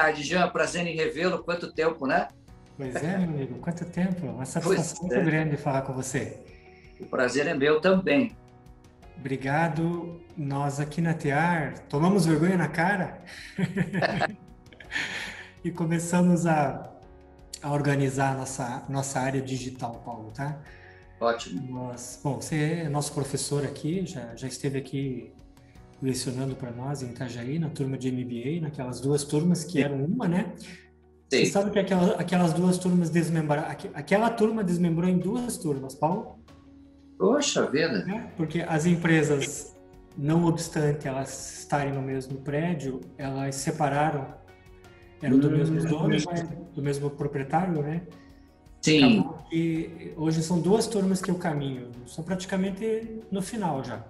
tarde, Jean. Prazer em revê-lo. Quanto tempo, né? Pois é, meu amigo, quanto tempo? Uma Pois satisfação muito é. grande falar com você. O prazer é meu também. Obrigado. Nós aqui na TEAR tomamos vergonha na cara e começamos a organizar a nossa área digital, Paulo, tá? Ótimo. Bom, você é nosso professor aqui, já esteve aqui lecionando para nós em Itajaí, na turma de MBA, naquelas duas turmas que Sim, eram uma, né? Você sim. sabe que aquelas duas turmas desmembraram, aquela turma desmembrou em duas turmas, Paulo? Poxa vida. Né? Porque as empresas, não obstante elas estarem no mesmo prédio, elas separaram, eram do mesmo dono, Hum, mas do mesmo proprietário, né? sim. Acabou que hoje são duas turmas que eu caminho, são praticamente no final já.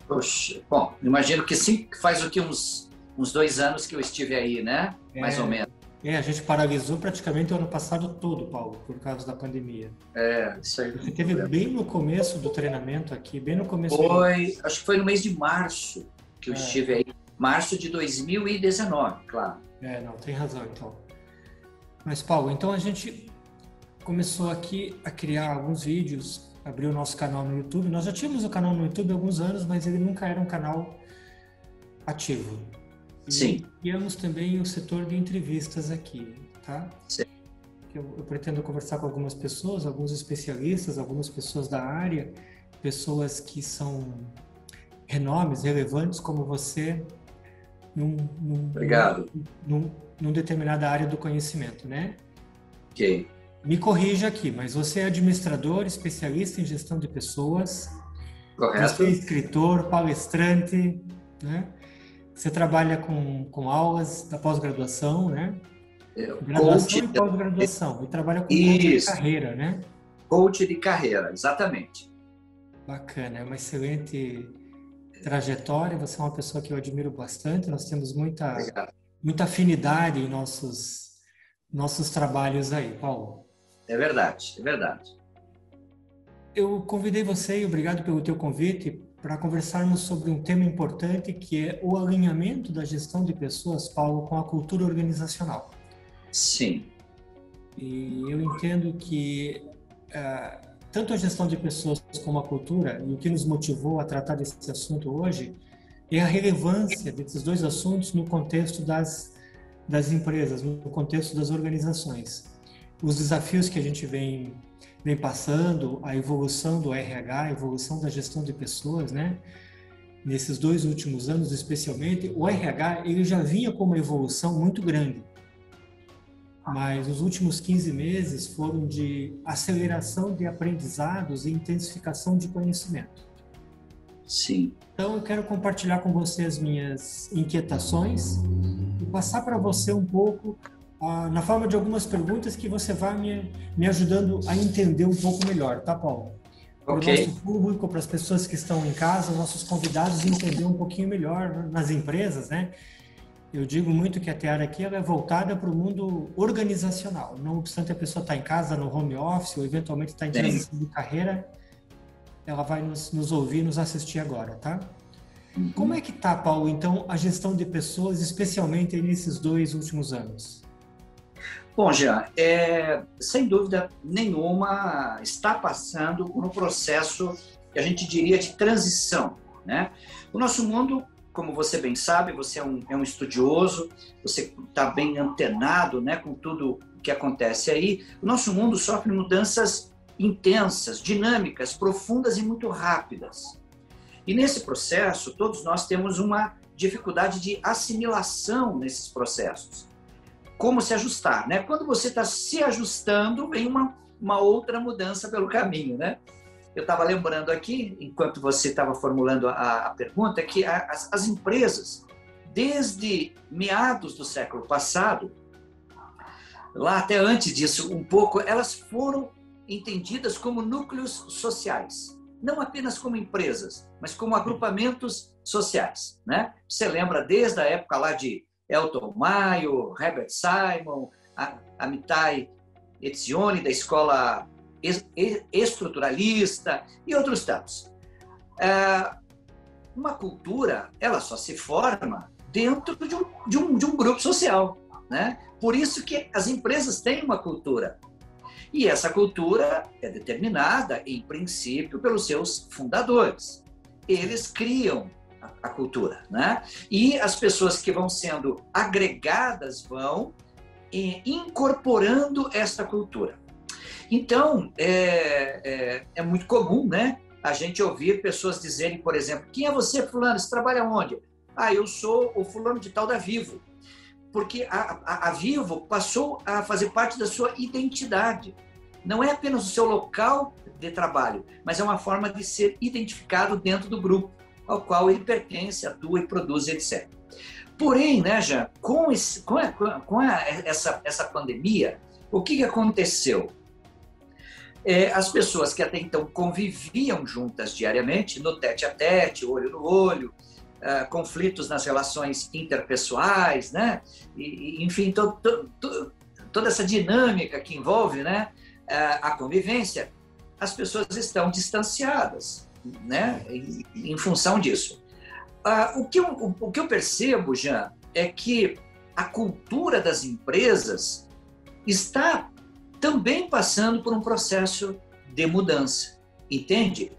Poxa. Bom, imagino que sim, que faz o que uns 2 anos que eu estive aí, né? Mais ou É, menos. a gente paralisou praticamente o ano passado todo, Paulo, por causa da pandemia. É, isso aí Você foi um teve problema. bem no começo do treinamento aqui, bem no começo mesmo. Acho que foi no mês de março que eu estive aí. Março de 2019, claro. Não, tem razão então. Mas, Paulo, então a gente começou aqui a criar alguns vídeos, abriu o nosso canal no YouTube. Nós já tínhamos o canal no YouTube há alguns anos, mas ele nunca era um canal ativo. E Sim, criamos também o setor de entrevistas aqui, tá? sim. Eu pretendo conversar com algumas pessoas, alguns especialistas, algumas pessoas da área, pessoas que são renomes, relevantes como você, num, num, num, Obrigado. num determinada área do conhecimento, né? Ok. Me corrija aqui, mas você é administrador, especialista em gestão de pessoas, você é Correto? escritor, palestrante, né? Você trabalha com aulas da pós-graduação, né? Coach. Graduação e pós-graduação, e trabalha com coach de Isso. carreira, né? Coach de carreira, exatamente. Bacana, é uma excelente trajetória, você é uma pessoa que eu admiro bastante, nós temos Obrigado. muita afinidade em nossos trabalhos aí, Paulo. É verdade, é verdade. Eu convidei você, e obrigado pelo teu convite, para conversarmos sobre um tema importante que é o alinhamento da gestão de pessoas, Paulo, com a cultura organizacional. Sim, E eu entendo que tanto a gestão de pessoas como a cultura, e o que nos motivou a tratar desse assunto hoje, é a relevância desses dois assuntos no contexto das empresas, no contexto das organizações. Os desafios que a gente vem passando, a evolução do RH, a evolução da gestão de pessoas, né? Nesses 2 últimos anos, especialmente, o RH ele já vinha com uma evolução muito grande, mas os últimos 15 meses foram de aceleração de aprendizados e intensificação de conhecimento. sim. Então, eu quero compartilhar com você as minhas inquietações e passar para você um pouco na forma de algumas perguntas que você vai me ajudando a entender um pouco melhor, tá, Paulo? Para o Ok, nosso público, para as pessoas que estão em casa, nossos convidados entender um pouquinho melhor nas empresas, né? Eu digo muito que a TEAR aqui ela é voltada para o mundo organizacional. Não obstante a pessoa estar em casa, no home office, ou eventualmente estar em sim. transição de carreira, ela vai nos ouvir, nos assistir agora, tá? Como é Uhum. que tá, Paulo, então, a gestão de pessoas, especialmente nesses 2 últimos anos? Bom, Jean, sem dúvida nenhuma, está passando por um processo que a gente diria de transição, né? O nosso mundo, como você bem sabe, você é um estudioso, você está bem antenado, né, com tudo o que acontece aí. O nosso mundo sofre mudanças intensas, dinâmicas, profundas e muito rápidas. E nesse processo, todos nós temos uma dificuldade de assimilação nesses processos. Como se ajustar, né? Quando você está se ajustando, vem uma outra mudança pelo caminho, né? Eu estava lembrando aqui, enquanto você estava formulando a pergunta, que as empresas, desde meados do século passado, lá até antes disso um pouco, elas foram entendidas como núcleos sociais. Não apenas como empresas, mas como agrupamentos sociais, né? Você lembra desde a época lá de Elton Mayo, Herbert Simon, Amitai Etzioni, da escola estruturalista e outros tantos. Uma cultura, ela só se forma dentro de um grupo social. né? Por isso que as empresas têm uma cultura. E essa cultura é determinada, em princípio, pelos seus fundadores. Eles criam a cultura, né? E as pessoas que vão sendo agregadas vão incorporando esta cultura. Então, é muito comum, né, a gente ouvir pessoas dizerem, por exemplo, quem é você, fulano? Você trabalha onde? Ah, eu sou o fulano de tal da Vivo. Porque a Vivo passou a fazer parte da sua identidade. Não é apenas o seu local de trabalho, mas é uma forma de ser identificado dentro do grupo ao qual ele pertence, atua e produz, etc. Porém, né, Jean, com essa pandemia, o que aconteceu? As pessoas que até então conviviam juntas diariamente, no tete-a-tete, olho no olho, conflitos nas relações interpessoais, né? Enfim, toda essa dinâmica que envolve, né, a convivência, as pessoas estão distanciadas, né, em função disso. O que eu percebo, Jean, é que a cultura das empresas está também passando por um processo de mudança, entende?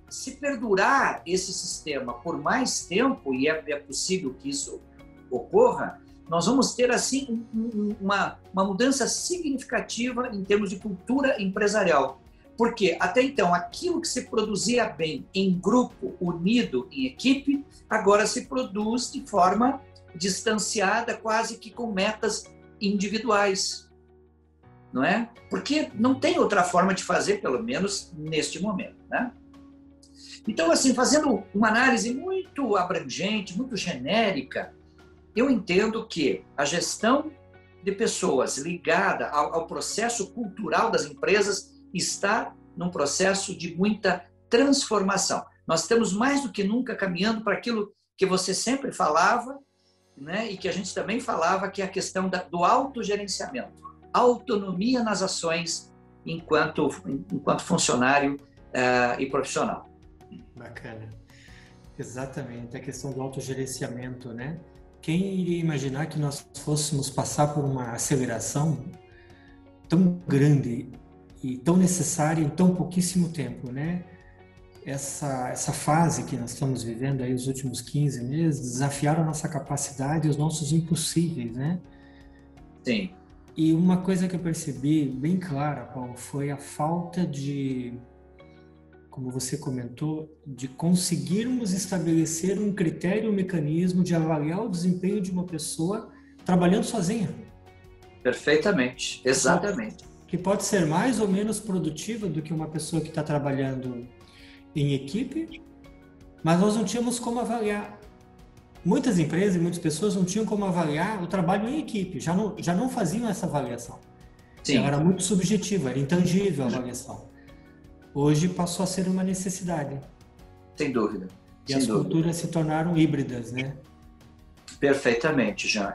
Se perdurar esse sistema por mais tempo, e é possível que isso ocorra, nós vamos ter, assim, uma mudança significativa em termos de cultura empresarial. Porque, até então, aquilo que se produzia bem em grupo, unido, em equipe, agora se produz de forma distanciada, quase que com metas individuais. Não é? Porque não tem outra forma de fazer, pelo menos neste momento, né? Então, assim, fazendo uma análise muito abrangente, muito genérica, eu entendo que a gestão de pessoas ligada ao processo cultural das empresas está num processo de muita transformação. Nós estamos mais do que nunca caminhando para aquilo que você sempre falava, né, e que a gente também falava, que é a questão do autogerenciamento, autonomia nas ações enquanto funcionário e profissional. Bacana. Exatamente, a questão do autogerenciamento, né? Quem iria imaginar que nós fôssemos passar por uma aceleração tão grande e tão necessária em tão pouquíssimo tempo, né? Essa fase que nós estamos vivendo aí os últimos 15 meses desafiaram a nossa capacidade e os nossos impossíveis, né? Sim. E uma coisa que eu percebi bem clara, Paulo, foi a falta de, como você comentou, de conseguirmos estabelecer um critério, um mecanismo de avaliar o desempenho de uma pessoa trabalhando sozinha. Perfeitamente, exatamente. Que pode ser mais ou menos produtiva do que uma pessoa que está trabalhando em equipe, mas nós não tínhamos como avaliar. Muitas empresas e muitas pessoas não tinham como avaliar o trabalho em equipe, já não faziam essa avaliação. Sim. Ela era muito subjetiva, era intangível a avaliação. Hoje passou a ser uma necessidade. Sem dúvida. E as culturas se tornaram híbridas, né? Perfeitamente, Jean.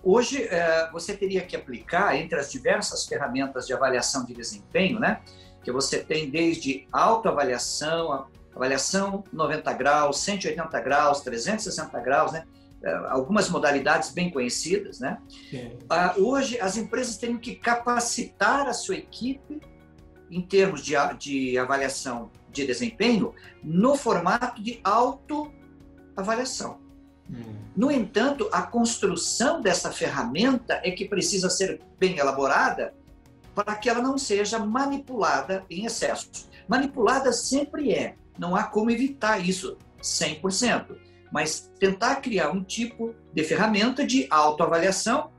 Hoje, você teria que aplicar entre as diversas ferramentas de avaliação de desempenho, né? Que você tem desde autoavaliação, avaliação 90 graus, 180 graus, 360 graus, né? Algumas modalidades bem conhecidas, né? Hoje, as empresas teriam que capacitar a sua equipe em termos de avaliação de desempenho no formato de autoavaliação. No entanto, a construção dessa ferramenta é que precisa ser bem elaborada para que ela não seja manipulada em excesso. Manipulada sempre não há como evitar isso 100%, mas tentar criar um tipo de ferramenta de autoavaliação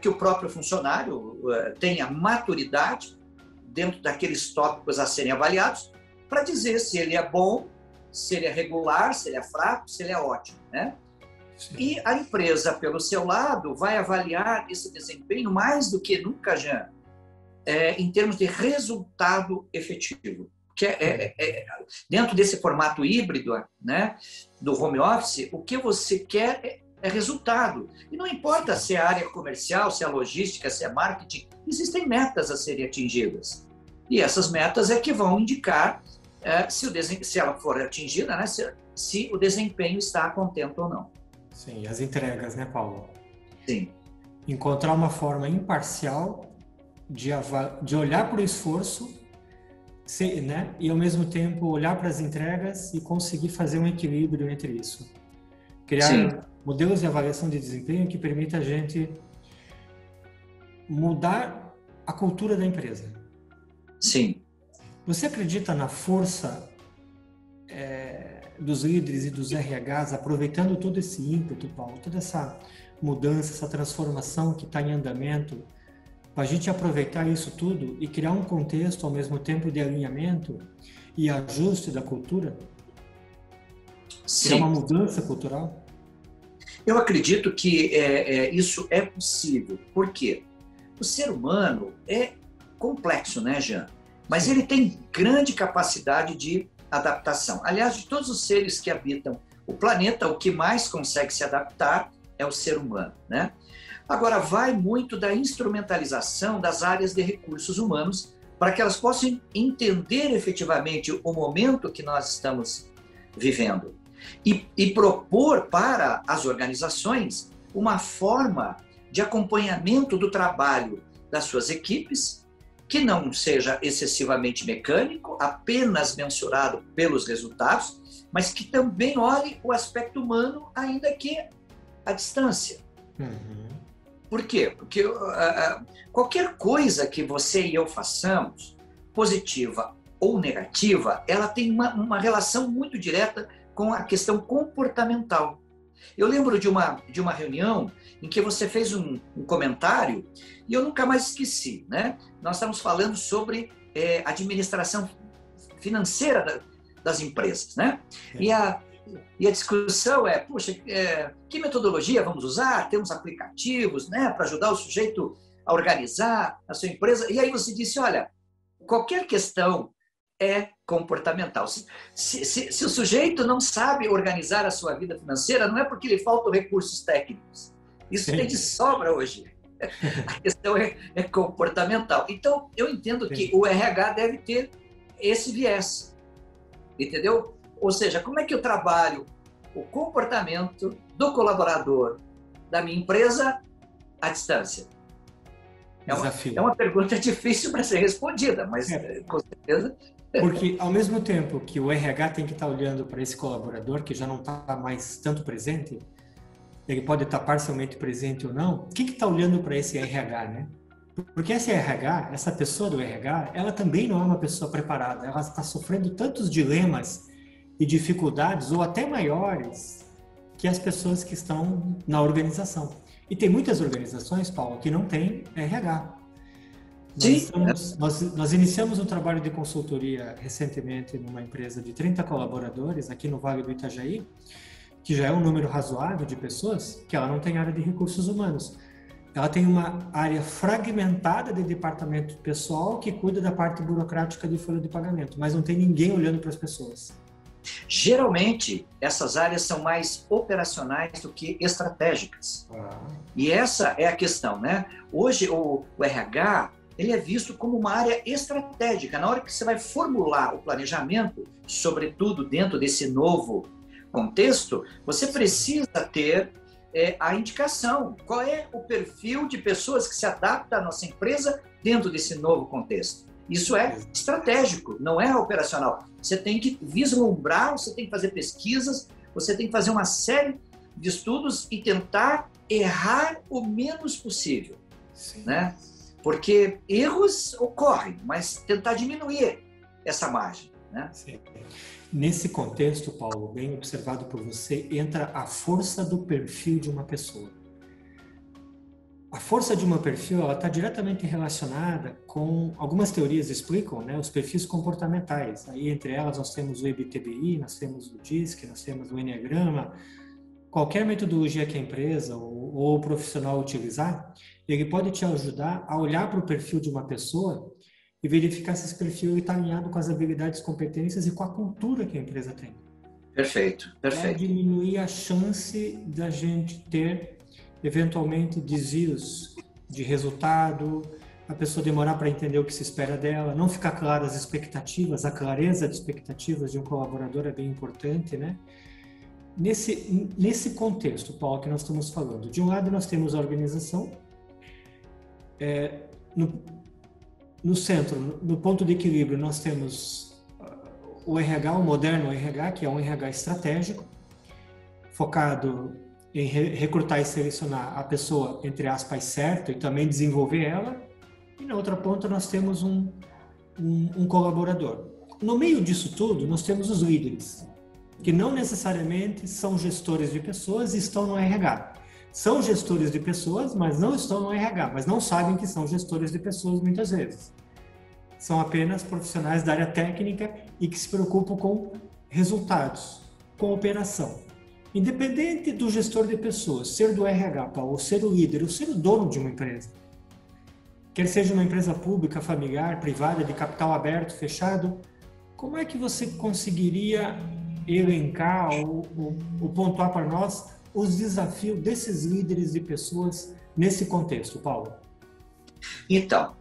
que o próprio funcionário tenha maturidade dentro daqueles tópicos a serem avaliados para dizer se ele é bom, se ele é regular, se ele é fraco, se ele é ótimo, né? Sim. E a empresa, pelo seu lado, vai avaliar esse desempenho mais do que nunca, Jean, em termos de resultado efetivo. Que dentro desse formato híbrido, né, do home office, o que você quer é resultado. E não importa se é área comercial, se é logística, se é marketing, existem metas a serem atingidas. E essas metas é que vão indicar se ela for atingida, né, se o desempenho está contente ou não. Sim, as entregas, né, Paulo? Sim, Encontrar uma forma imparcial de olhar para o esforço, né? E ao mesmo tempo olhar para as entregas e conseguir fazer um equilíbrio entre isso. sim, Criar modelos de avaliação de desempenho que permita a gente mudar a cultura da empresa. sim. Você acredita na força dos líderes e dos RHs aproveitando todo esse ímpeto, Paulo, toda essa mudança, essa transformação que está em andamento, para a gente aproveitar isso tudo e criar um contexto ao mesmo tempo de alinhamento e ajuste da cultura? Criar uma Sim. mudança cultural? Eu acredito que isso é possível. Por quê? O ser humano é complexo, né, Jean? Mas Sim. ele tem grande capacidade de adaptação. Aliás, de todos os seres que habitam o planeta, o que mais consegue se adaptar é o ser humano, né? Agora, vai muito da instrumentalização das áreas de recursos humanos para que elas possam entender efetivamente o momento que nós estamos vivendo e propor para as organizações uma forma de acompanhamento do trabalho das suas equipes, que não seja excessivamente mecânico, apenas mensurado pelos resultados, mas que também olhe o aspecto humano, ainda que à distância. Uhum. Por quê? Porque qualquer coisa que você e eu façamos, positiva ou negativa, ela tem uma relação muito direta com a questão comportamental. Eu lembro de uma reunião em que você fez um comentário e eu nunca mais esqueci, né? Nós estamos falando sobre administração financeira das empresas, né? E a discussão é, puxa, que metodologia vamos usar? Temos aplicativos, né, para ajudar o sujeito a organizar a sua empresa. E aí você disse, olha, qualquer questão é comportamental. Se o sujeito não sabe organizar a sua vida financeira, não é porque lhe faltam recursos técnicos. Isso tem de sobra hoje. A questão é comportamental. Então, eu entendo que o RH deve ter esse viés, entendeu? Ou seja, como é que eu trabalho o comportamento do colaborador da minha empresa à distância? É uma pergunta difícil para ser respondida, mas com certeza... Porque, ao mesmo tempo que o RH tem que estar olhando para esse colaborador, que já não está mais tanto presente, ele pode estar parcialmente presente ou não, quem que está olhando para esse RH, né? Porque esse RH, essa pessoa do RH, ela também não é uma pessoa preparada, ela está sofrendo tantos dilemas e dificuldades, ou até maiores, que as pessoas que estão na organização. E tem muitas organizações, Paulo, que não têm RH. Nós iniciamos um trabalho de consultoria recentemente numa empresa de 30 colaboradores aqui no Vale do Itajaí, que já é um número razoável de pessoas, que ela não tem área de recursos humanos. Ela tem uma área fragmentada de departamento pessoal que cuida da parte burocrática de folha de pagamento, mas não tem ninguém olhando para as pessoas. Geralmente, essas áreas são mais operacionais do que estratégicas. E essa é a questão, né? Hoje, o RH, ele é visto como uma área estratégica. Na hora que você vai formular o planejamento, sobretudo dentro desse novo contexto, você precisa ter a indicação. Qual é o perfil de pessoas que se adapta à nossa empresa dentro desse novo contexto? Isso é estratégico, não é operacional. Você tem que vislumbrar, você tem que fazer pesquisas, você tem que fazer uma série de estudos e tentar errar o menos possível, né? Porque erros ocorrem, mas tentar diminuir essa margem, né? Sim. Nesse contexto, Paulo, bem observado por você, entra a força do perfil de uma pessoa. A força de um perfil está diretamente relacionada com, algumas teorias explicam, né, os perfis comportamentais. Aí, entre elas, nós temos o EBTBI, nós temos o DISC, nós temos o Enneagrama. Qualquer metodologia que a empresa ou o profissional utilizar, ele pode te ajudar a olhar para o perfil de uma pessoa e verificar se esse perfil está alinhado com as habilidades, competências e com a cultura que a empresa tem. Perfeito, perfeito. Para diminuir a chance da gente ter eventualmente desvios de resultado, a pessoa demorar para entender o que se espera dela, não ficar claras as expectativas, a clareza de expectativas de um colaborador é bem importante, né? nesse contexto, Paulo, que nós estamos falando, de um lado nós temos a organização, no centro, no ponto de equilíbrio, nós temos o RH, o moderno RH, que é um RH estratégico, focado em recrutar e selecionar a pessoa, entre aspas, certa, e também desenvolver ela. E na outra ponta nós temos um colaborador. No meio disso tudo, nós temos os líderes, que não necessariamente são gestores de pessoas e estão no RH. São gestores de pessoas, mas não estão no RH, mas não sabem que são gestores de pessoas muitas vezes. São apenas profissionais da área técnica e que se preocupam com resultados, com operação. Independente do gestor de pessoas, ser do RH, Paulo, ou ser o líder, ou ser o dono de uma empresa, quer seja uma empresa pública, familiar, privada, de capital aberto, fechado, como é que você conseguiria elencar ou pontuar para nós os desafios desses líderes de pessoas nesse contexto, Paulo? Então,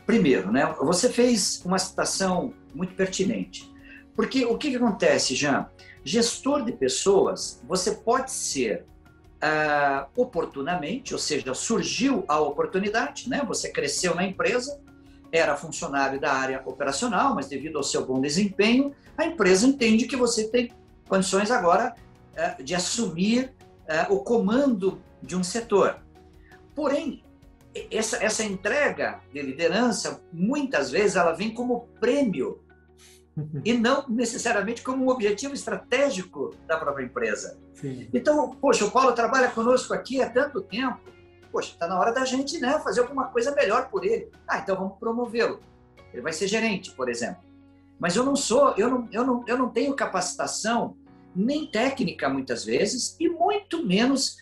primeiro, né, você fez uma citação muito pertinente. Porque o que acontece, Jean? Gestor de pessoas, você pode ser oportunamente, ou seja, surgiu a oportunidade, né? Você cresceu na empresa, era funcionário da área operacional, mas devido ao seu bom desempenho, a empresa entende que você tem condições agora de assumir o comando de um setor. Porém, essa entrega de liderança, muitas vezes, ela vem como prêmio e não necessariamente como um objetivo estratégico da própria empresa. Sim. Então, poxa, o Paulo trabalha conosco aqui há tanto tempo, poxa, está na hora da gente, né, fazer alguma coisa melhor por ele. Então vamos promovê-lo. Ele vai ser gerente, por exemplo. Mas eu não tenho capacitação nem técnica, muitas vezes, e muito menos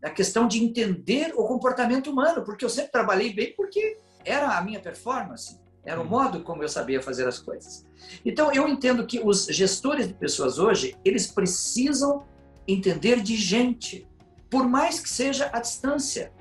a questão de entender o comportamento humano, porque eu sempre trabalhei bem porque era a minha performance, era o modo como eu sabia fazer as coisas. Então, eu entendo que os gestores de pessoas hoje, eles precisam entender de gente, por mais que seja à distância.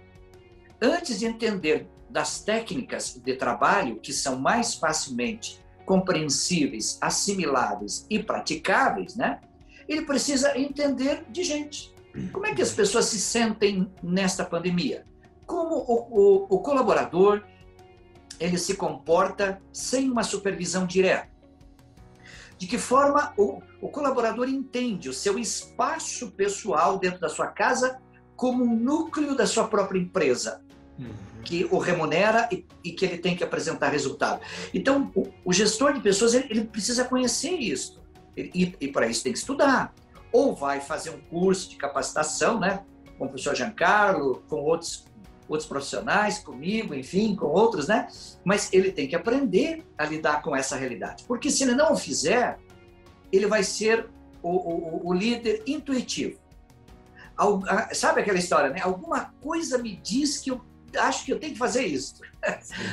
Antes de entender das técnicas de trabalho, que são mais facilmente compreensíveis, assimiláveis e praticáveis, né? Ele precisa entender de gente. Como é que as pessoas se sentem nesta pandemia? Como o colaborador ele se comporta sem uma supervisão direta? De que forma o colaborador entende o seu espaço pessoal dentro da sua casa como um núcleo da sua própria empresa, que o remunera e que ele tem que apresentar resultado. Então, o gestor de pessoas, ele precisa conhecer isso. E para isso tem que estudar. Ou vai fazer um curso de capacitação, né? Com o professor Giancarlo, com outros profissionais, comigo, enfim, com outros, né? Mas ele tem que aprender a lidar com essa realidade. Porque se ele não o fizer, ele vai ser o líder intuitivo. Sabe aquela história, né? Alguma coisa me diz que eu acho que eu tenho que fazer isso.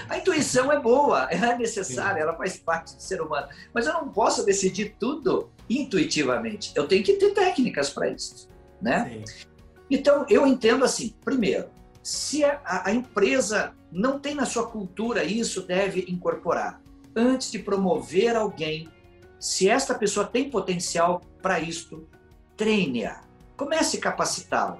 A intuição é boa, ela é necessária, ela faz parte do ser humano. Mas eu não posso decidir tudo intuitivamente. Eu tenho que ter técnicas para isso, né? Sim. Então, eu entendo assim, primeiro, se a empresa não tem na sua cultura isso, deve incorporar. Antes de promover alguém, se esta pessoa tem potencial para isto, treine-a. Comece a capacitá-la.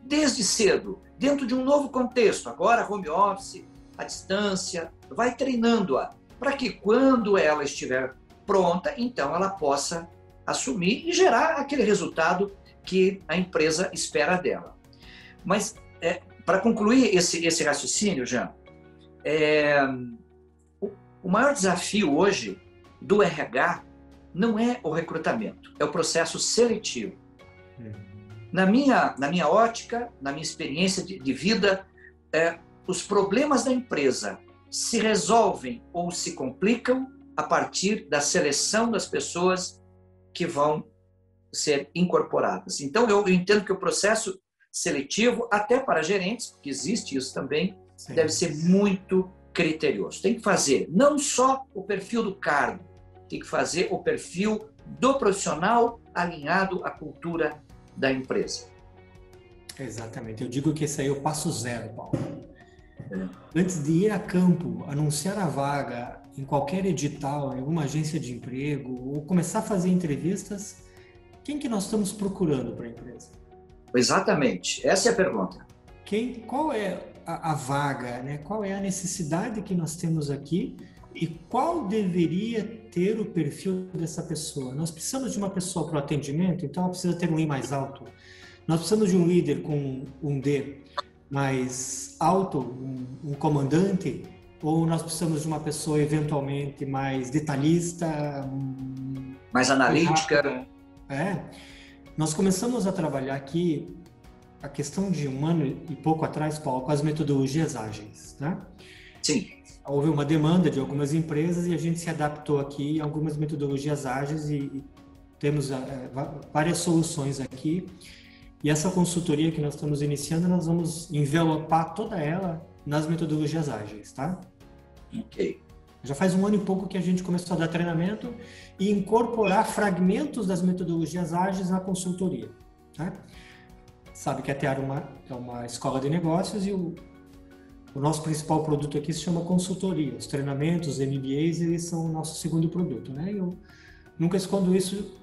Desde cedo, dentro de um novo contexto, agora home office, à distância, vai treinando-a, para que quando ela estiver pronta, então ela possa assumir e gerar aquele resultado que a empresa espera dela. Mas, para concluir esse raciocínio, Jean, o maior desafio hoje do RH não é o recrutamento, é o processo seletivo. Na minha ótica, na minha experiência de vida, os problemas da empresa se resolvem ou se complicam a partir da seleção das pessoas que vão ser incorporadas. Então, eu entendo que o processo seletivo, até para gerentes, porque existe isso também, sim, deve ser muito criterioso. Tem que fazer não só o perfil do cargo, tem que fazer o perfil do profissional alinhado à cultura da empresa. Exatamente. Eu digo que esse aí é o passo zero, Paulo. Antes de ir a campo, anunciar a vaga em qualquer edital, em alguma agência de emprego, ou começar a fazer entrevistas, quem que nós estamos procurando para a empresa? Exatamente, essa é a pergunta. Qual é a vaga, né? Qual é a necessidade que nós temos aqui e qual deveria ter o perfil dessa pessoa? Nós precisamos de uma pessoa para o atendimento, então ela precisa ter um I mais alto. Nós precisamos de um líder com um D mais alto, um comandante, ou nós precisamos de uma pessoa eventualmente mais detalhista, mais analítica. Nós começamos a trabalhar aqui a questão de 1 ano e pouco atrás, Paulo, com as metodologias ágeis, né? Sim. Houve uma demanda de algumas empresas e a gente se adaptou aqui a algumas metodologias ágeis e temos várias soluções aqui. E essa consultoria que nós estamos iniciando, nós vamos envelopar toda ela nas metodologias ágeis, tá? Ok. Já faz 1 ano e pouco que a gente começou a dar treinamento e incorporar fragmentos das metodologias ágeis na consultoria, tá? Sabe que a TEAR é uma escola de negócios e o nosso principal produto aqui se chama consultoria. Os treinamentos, os MBAs, eles são o nosso segundo produto, né? Eu nunca escondo isso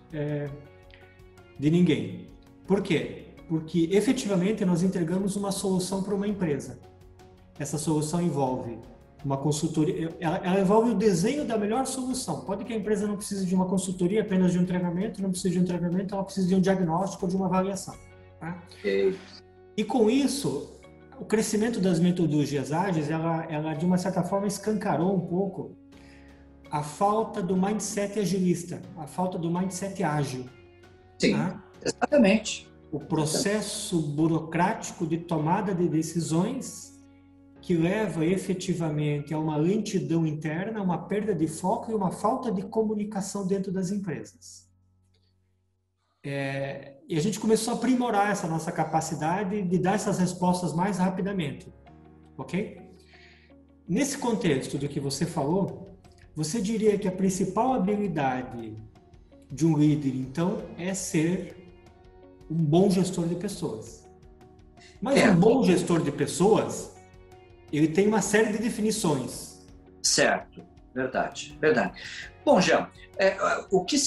de ninguém. Por quê? Porque efetivamente nós entregamos uma solução para uma empresa. Essa solução envolve uma consultoria, ela envolve o desenho da melhor solução. Pode que a empresa não precise de uma consultoria, apenas de um treinamento, não precisa de um treinamento, ela precisa de um diagnóstico ou de uma avaliação. Tá? Okay. E com isso, o crescimento das metodologias ágeis, ela de uma certa forma escancarou um pouco a falta do mindset agilista, a falta do mindset ágil. Sim, tá? Exatamente. O processo burocrático de tomada de decisões que leva efetivamente a uma lentidão interna, uma perda de foco e uma falta de comunicação dentro das empresas. E a gente começou a aprimorar essa nossa capacidade de dar essas respostas mais rapidamente, ok? Nesse contexto do que você falou, você diria que a principal habilidade de um líder, então, é ser um bom gestor de pessoas. Mas um bom gestor de pessoas, ele tem uma série de definições. Certo, verdade. Bom, Jean, o que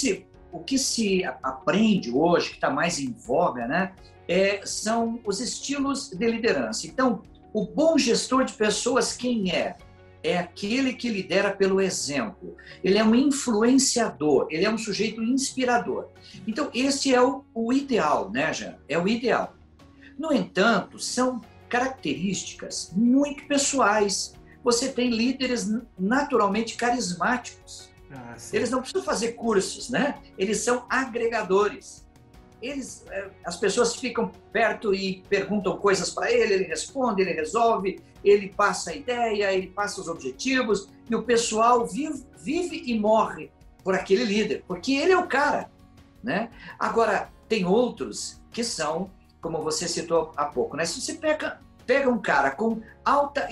se aprende hoje, que está mais em voga, né, são os estilos de liderança. Então, o bom gestor de pessoas, quem é? É aquele que lidera pelo exemplo. Ele é um influenciador, ele é um sujeito inspirador. Então, esse é o ideal, né, Jean? É o ideal. No entanto, são características muito pessoais. Você tem líderes naturalmente carismáticos. Eles não precisam fazer cursos, né? Eles são agregadores. As pessoas ficam perto e perguntam coisas para ele responde, ele resolve, ele passa a ideia, ele passa os objetivos, e o pessoal vive e morre por aquele líder, porque ele é o cara, né? Agora, tem outros que são, como você citou há pouco, né? Se você pega um cara com alta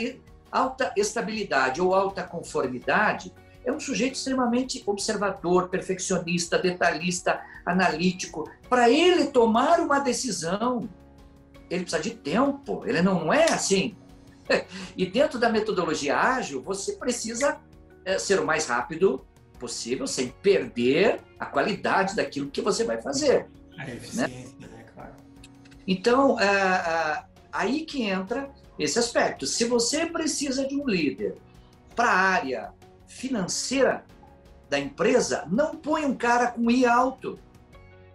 estabilidade ou alta conformidade, é um sujeito extremamente observador, perfeccionista, detalhista, analítico. Para ele tomar uma decisão, ele precisa de tempo, ele não é assim. E dentro da metodologia ágil, você precisa ser o mais rápido possível, sem perder a qualidade daquilo que você vai fazer. A eficiência, né? Claro. Então, aí que entra esse aspecto. Se você precisa de um líder para a área financeira da empresa, não põe um cara com I alto,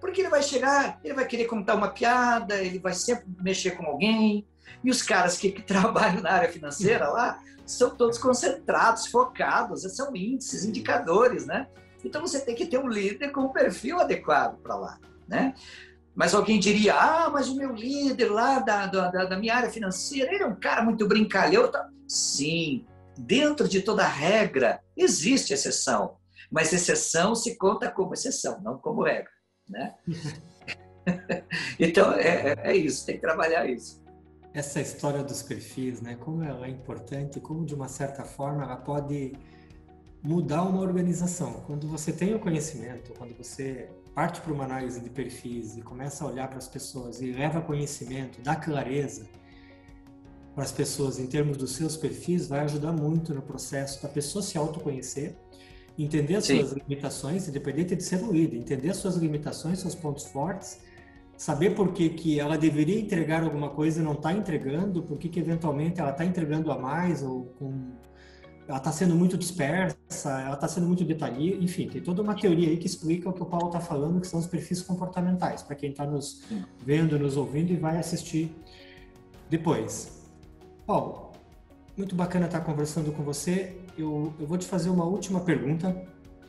porque ele vai chegar, ele vai querer contar uma piada, ele vai sempre mexer com alguém, e os caras que trabalham na área financeira lá são todos concentrados, focados, são índices, indicadores, né? Então você tem que ter um líder com um perfil adequado para lá, né? Mas alguém diria, mas o meu líder lá da minha área financeira, ele é um cara muito brincalhão. Sim, dentro de toda regra existe exceção, mas exceção se conta como exceção, não como regra, né? Então é isso, tem que trabalhar isso. Essa história dos perfis, né? Como ela é importante, como de uma certa forma ela pode mudar uma organização. Quando você tem o conhecimento, quando você parte para uma análise de perfis e começa a olhar para as pessoas e leva conhecimento, dá clareza para as pessoas em termos dos seus perfis, vai ajudar muito no processo da pessoa se autoconhecer entender as Sim. suas limitações, independente de ser um líder, entender as suas limitações, seus pontos fortes, saber por que que ela deveria entregar alguma coisa e não está entregando, por que que eventualmente ela está entregando a mais, ou ela está sendo muito dispersa, ela está sendo muito detalhista, enfim, tem toda uma teoria aí que explica o que o Paulo está falando, que são os perfis comportamentais, para quem está nos vendo, nos ouvindo e vai assistir depois. Paulo, muito bacana estar conversando com você. Eu vou te fazer uma última pergunta.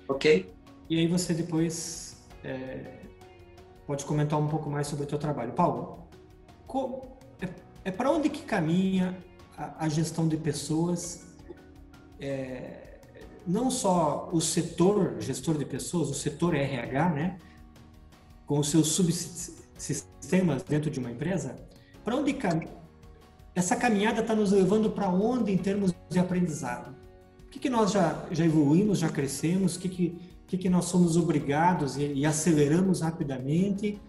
Ok. E aí você depois pode comentar um pouco mais sobre o teu trabalho. Paulo, para onde que caminha a gestão de pessoas? Não só o setor gestor de pessoas, o setor RH, né, com os seus subsistemas dentro de uma empresa, para onde essa caminhada está nos levando para onde em termos de aprendizado? O que nós já evoluímos, já crescemos, o que nós somos obrigados e aceleramos rapidamente,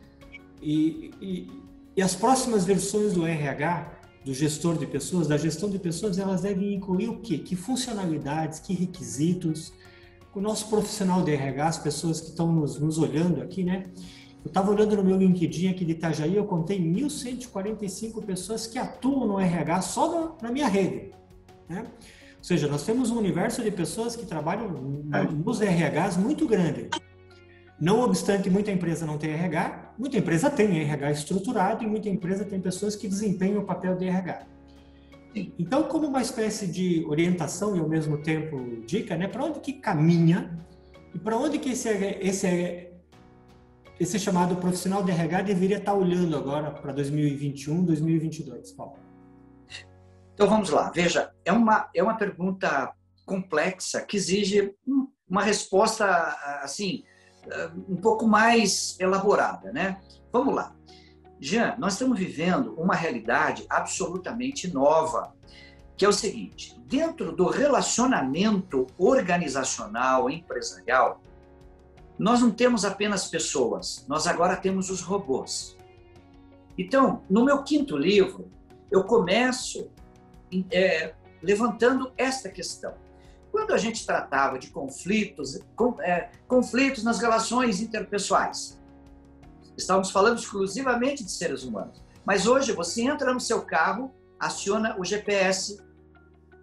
e as próximas versões do RH, do gestor de pessoas, da gestão de pessoas, elas devem incluir o quê? Que funcionalidades, que requisitos? O nosso profissional de RH, as pessoas que estão nos olhando aqui, né? Eu estava olhando no meu LinkedIn aqui de Itajaí, eu contei 1.145 pessoas que atuam no RH só na minha rede, né? Ou seja, nós temos um universo de pessoas que trabalham nos RHs muito grande. Não obstante muita empresa não ter RH, muita empresa tem RH estruturado e muita empresa tem pessoas que desempenham o papel de RH. Então, como uma espécie de orientação e ao mesmo tempo dica, né, para onde que caminha e para onde que esse chamado profissional de RH deveria estar olhando agora para 2021, 2022, Paulo? Então vamos lá. Veja, é uma pergunta complexa que exige uma resposta assim um pouco mais elaborada, né? Vamos lá. Jean, nós estamos vivendo uma realidade absolutamente nova, que é o seguinte: dentro do relacionamento organizacional, empresarial, nós não temos apenas pessoas, nós agora temos os robôs. Então, no meu 5º livro, eu começo levantando esta questão. Quando a gente tratava de conflitos nas relações interpessoais, estávamos falando exclusivamente de seres humanos. Mas hoje você entra no seu carro, aciona o GPS,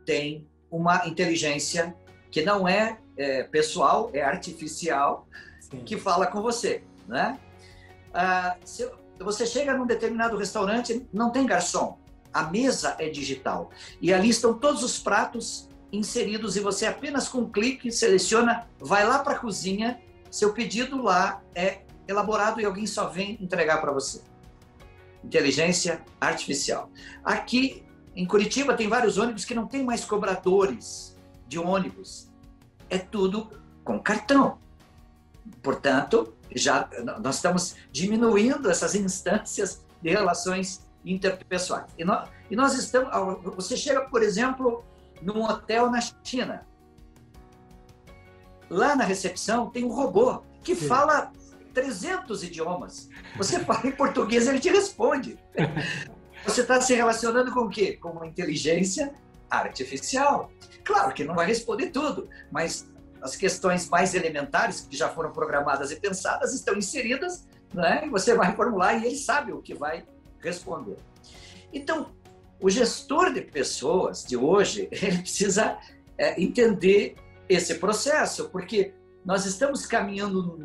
tem uma inteligência que não é pessoal, é artificial, sim, que fala com você, né? Se você chega num determinado restaurante, não tem garçom, a mesa é digital e ali estão todos os pratos inseridos e você apenas com um clique seleciona, vai lá para a cozinha, seu pedido lá é elaborado e alguém só vem entregar para você. Inteligência artificial. Aqui em Curitiba tem vários ônibus que não tem mais cobradores de ônibus. É tudo com cartão. Portanto, já nós estamos diminuindo essas instâncias de relações interpessoais. E nós estamos... Você chega, por exemplo, num hotel na China. Lá na recepção tem um robô que fala 300 idiomas. Você fala em português, ele te responde. Você está se relacionando com o quê? Com uma inteligência artificial. Claro que não vai responder tudo, mas as questões mais elementares que já foram programadas e pensadas estão inseridas, né? E você vai formular e ele sabe o que vai responder. Então, o gestor de pessoas de hoje, ele precisa entender esse processo, porque nós estamos caminhando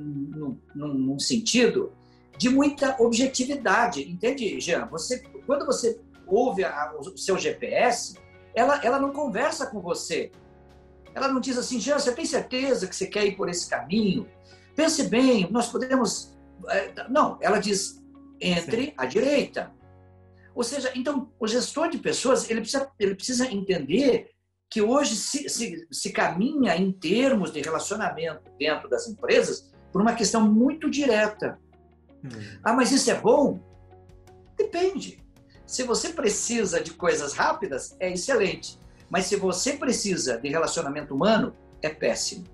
num sentido de muita objetividade, entende, Jean? Quando você ouve o seu GPS, ela não conversa com você. Ela não diz assim, Jean, você tem certeza que você quer ir por esse caminho? Pense bem, nós podemos... Não, ela diz, entre à direita. Ou seja, então, o gestor de pessoas, ele precisa entender que hoje se caminha em termos de relacionamento dentro das empresas por uma questão muito direta. Ah, mas isso é bom? Depende. Se você precisa de coisas rápidas, é excelente. Mas se você precisa de relacionamento humano, é péssimo.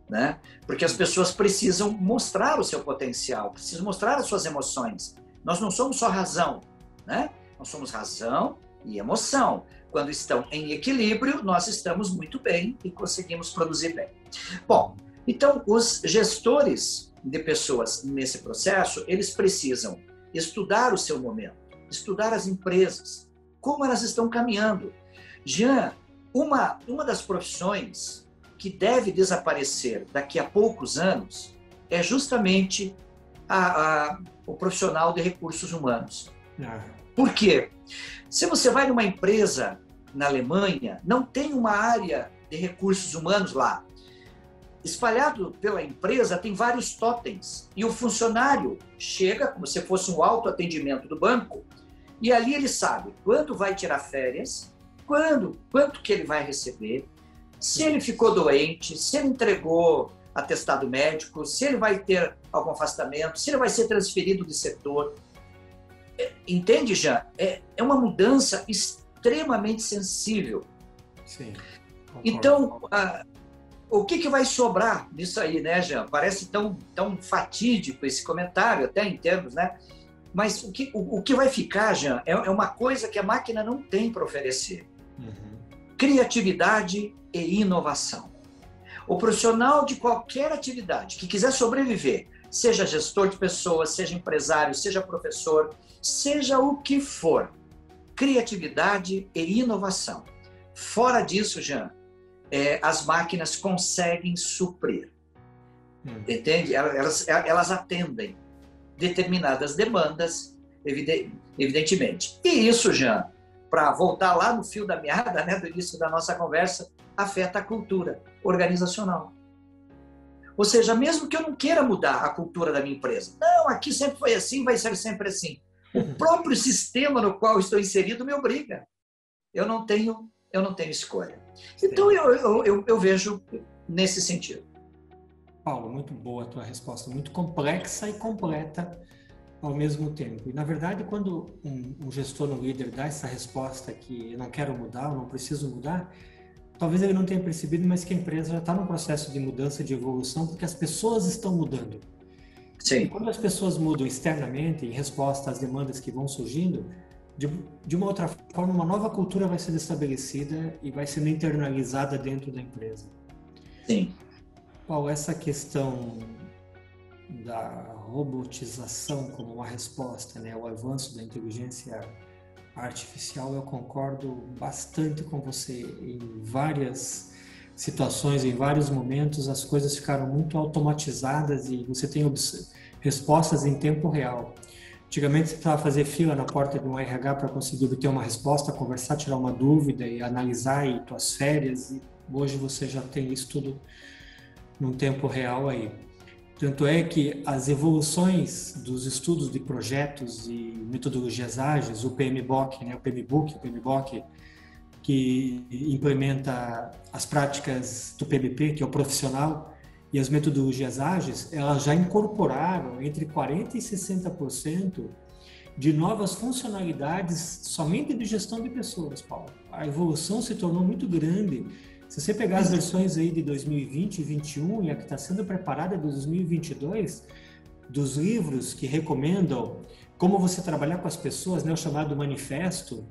Né? Porque as pessoas precisam mostrar o seu potencial, precisam mostrar as suas emoções. Nós não somos só razão, né? Nós somos razão e emoção. Quando estão em equilíbrio, nós estamos muito bem e conseguimos produzir bem. Bom, então os gestores de pessoas nesse processo, eles precisam estudar o seu momento, estudar as empresas, como elas estão caminhando. Jean, uma das profissões que deve desaparecer daqui a poucos anos é justamente o profissional de recursos humanos. Por quê? Se você vai numa empresa na Alemanha, não tem uma área de recursos humanos lá. Espalhado pela empresa tem vários totens e o funcionário chega como se fosse um autoatendimento do banco e ali ele sabe quando vai tirar férias, quanto que ele vai receber, se ele ficou doente, se ele entregou atestado médico, se ele vai ter algum afastamento, se ele vai ser transferido de setor. Entende, Jean? É uma mudança extremamente sensível. Sim. Então, o que vai sobrar nisso aí, né, Jean? Parece tão fatídico esse comentário, até em termos, né? Mas o que vai ficar, Jean, é uma coisa que a máquina não tem para oferecer. Criatividade e inovação. O profissional de qualquer atividade que quiser sobreviver, seja gestor de pessoas, seja empresário, seja professor, seja o que for, criatividade e inovação. Fora disso, Jean, as máquinas conseguem suprir. Entende? Elas atendem determinadas demandas, evidentemente. E isso, Jean, para voltar lá no fio da meada, né, do início da nossa conversa, afeta a cultura organizacional. Ou seja, mesmo que eu não queira mudar a cultura da minha empresa, não, aqui sempre foi assim, vai ser sempre assim. O próprio sistema no qual estou inserido me obriga. Eu não tenho escolha. Então, eu vejo nesse sentido. Paulo, muito boa a tua resposta, muito complexa e completa ao mesmo tempo. E, na verdade, quando um gestor, um líder dá essa resposta que eu não quero mudar, eu não preciso mudar, talvez ele não tenha percebido, mas que a empresa já está num processo de mudança, de evolução, porque as pessoas estão mudando. Sim. E quando as pessoas mudam externamente, em resposta às demandas que vão surgindo, de uma outra forma, uma nova cultura vai ser estabelecida e vai sendo internalizada dentro da empresa. Sim. Paulo, essa questão da robotização como uma resposta, né, o avanço da inteligência artificial, eu concordo bastante com você. Em várias situações, em vários momentos, as coisas ficaram muito automatizadas e você tem respostas em tempo real. Antigamente você precisava fazer fila na porta de um RH para conseguir obter uma resposta, conversar, tirar uma dúvida e analisar e tuas férias. E hoje você já tem isso tudo num tempo real aí. Tanto é que as evoluções dos estudos de projetos e metodologias ágeis, o PMBOK, né, o PMBOK, que implementa as práticas do PMP, que é o profissional, e as metodologias ágeis, elas já incorporaram entre 40% e 60% de novas funcionalidades somente de gestão de pessoas, Paulo. A evolução se tornou muito grande. Se você pegar as versões aí de 2020 e 2021 e a que está sendo preparada de 2022, dos livros que recomendam como você trabalhar com as pessoas, né, o chamado manifesto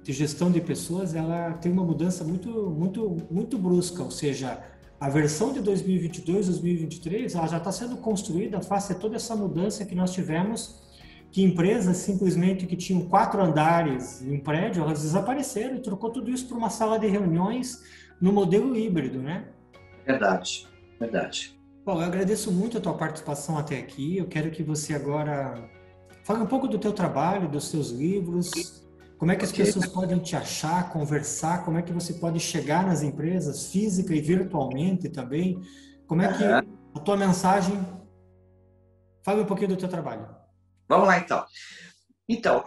de gestão de pessoas, ela tem uma mudança muito brusca, ou seja, a versão de 2022, 2023, ela já está sendo construída face a toda essa mudança que nós tivemos, que empresas simplesmente que tinham 4 andares em um prédio, elas desapareceram e trocou tudo isso por uma sala de reuniões no modelo híbrido, né? Verdade. Bom, eu agradeço muito a tua participação até aqui. Eu quero que você agora fale um pouco do teu trabalho, dos teus livros, como é que as pessoas podem te achar, conversar, como é que você pode chegar nas empresas, física e virtualmente também. Como é que a tua mensagem... Fale um pouquinho do teu trabalho. Vamos lá, então. Então,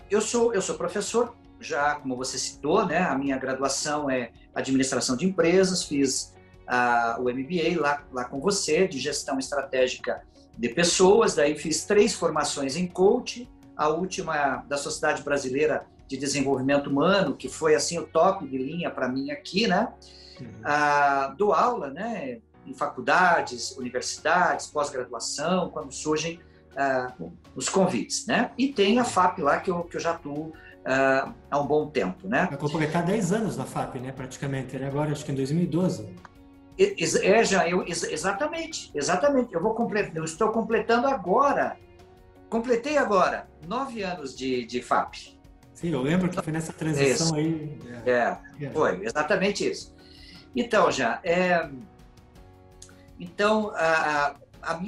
eu sou professor, já como você citou, né? A minha graduação é Administração de Empresas, fiz o MBA lá com você, de Gestão Estratégica de Pessoas, daí fiz 3 formações em coaching, a última da Sociedade Brasileira de Desenvolvimento Humano, que foi assim o top de linha para mim aqui, né? Dou aula, né? Em faculdades, universidades, pós-graduação, quando surgem os convites, né? E tem a FAP lá que eu já atuo há um bom tempo, né? Vai completar 10 anos na FAP, né? Praticamente, né? Agora acho que em 2012. Exatamente. Eu estou completando agora. Completei agora 9 anos de FAP. Sim, eu lembro que foi nessa transição aí. Foi exatamente isso. Então, então a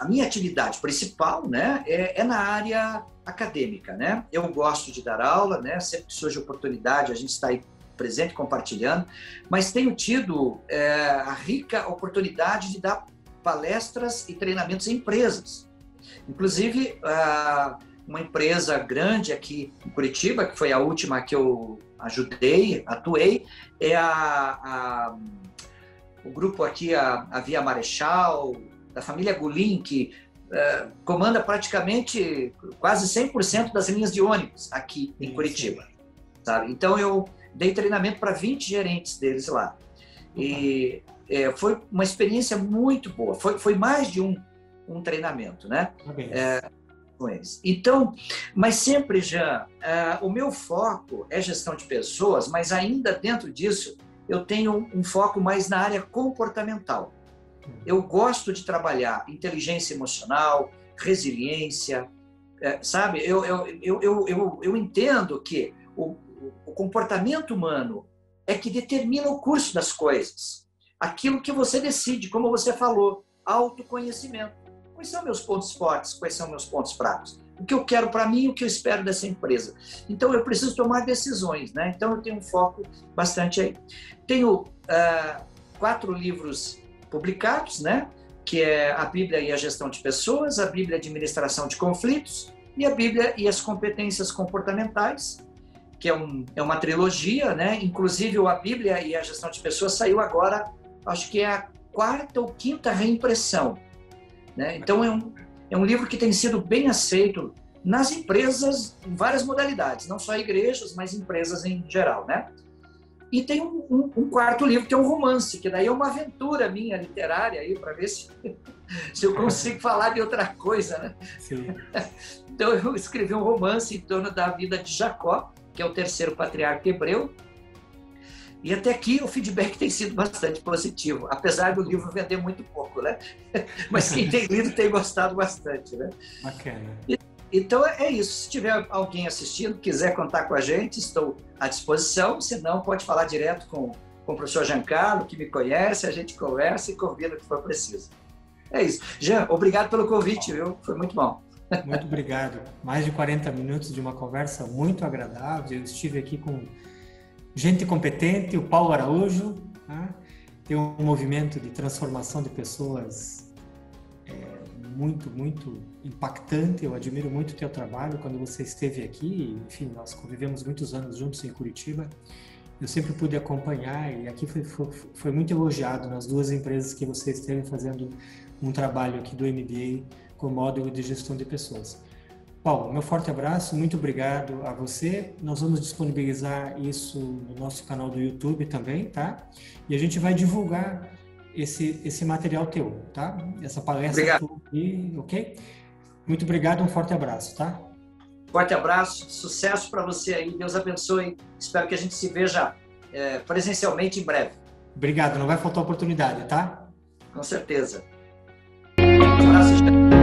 minha atividade principal, né, é na área acadêmica, né? Eu gosto de dar aula, né? Sempre que surge oportunidade, a gente está aí presente, compartilhando, mas tenho tido a rica oportunidade de dar palestras e treinamentos em empresas. Inclusive, uma empresa grande aqui em Curitiba, que foi a última que eu atuei, é o grupo aqui, a Via Marechal, da família Gulim, que comanda praticamente quase 100% das linhas de ônibus aqui em Curitiba. Sabe? Então, eu dei treinamento para 20 gerentes deles lá. E foi uma experiência muito boa. Foi mais de um treinamento, né? Com eles. Então, mas sempre, Jean, o meu foco é gestão de pessoas, mas ainda dentro disso, eu tenho um foco mais na área comportamental. Eu gosto de trabalhar inteligência emocional, resiliência, sabe? Eu entendo que o comportamento humano é que determina o curso das coisas. Aquilo que você decide, como você falou, autoconhecimento. Quais são meus pontos fortes? Quais são meus pontos fracos? O que eu quero para mim e o que eu espero dessa empresa. Então, eu preciso tomar decisões, né? Então, eu tenho um foco bastante aí. Tenho 4 livros publicados, né? Que é a Bíblia e a Gestão de Pessoas, a Bíblia e a Administração de Conflitos e a Bíblia e as Competências Comportamentais, que é uma trilogia, né? Inclusive, a Bíblia e a Gestão de Pessoas saiu agora, acho que é a 4ª ou 5ª reimpressão, né? Então, é um livro que tem sido bem aceito nas empresas, em várias modalidades, não só igrejas, mas empresas em geral, né? E tem um 4º livro, que é um romance, que daí é uma aventura minha literária aí, para ver se eu consigo falar de outra coisa, né? Sim. Então, eu escrevi um romance em torno da vida de Jacó, que é o 3º patriarca hebreu, e até aqui o feedback tem sido bastante positivo, apesar do livro vender muito pouco, né? Mas quem tem lido tem gostado bastante, né? Bacana. Então é isso. Se tiver alguém assistindo, quiser contar com a gente, estou à disposição. Se não, pode falar direto com o professor Giancarlo, que me conhece, a gente conversa e combina o que for preciso. É isso. Jean, obrigado pelo convite, viu? Foi muito bom. Muito obrigado. Mais de 40 minutos de uma conversa muito agradável. Eu estive aqui com gente competente, o Paulo Araújo, né? Tem um movimento de transformação de pessoas muito, muito impactante. Eu admiro muito o teu trabalho. Quando você esteve aqui, enfim, nós convivemos muitos anos juntos em Curitiba, eu sempre pude acompanhar, e aqui foi muito elogiado nas 2 empresas que você esteve fazendo um trabalho aqui do MBA com módulo de gestão de pessoas. Paulo, meu forte abraço, muito obrigado a você. Nós vamos disponibilizar isso no nosso canal do YouTube também, tá? E a gente vai divulgar esse material teu, tá? Essa palestra aqui, ok? Muito obrigado, um forte abraço, tá? Forte abraço, sucesso para você aí, Deus abençoe. Espero que a gente se veja presencialmente em breve. Obrigado, não vai faltar oportunidade, tá? Com certeza. Um abraço.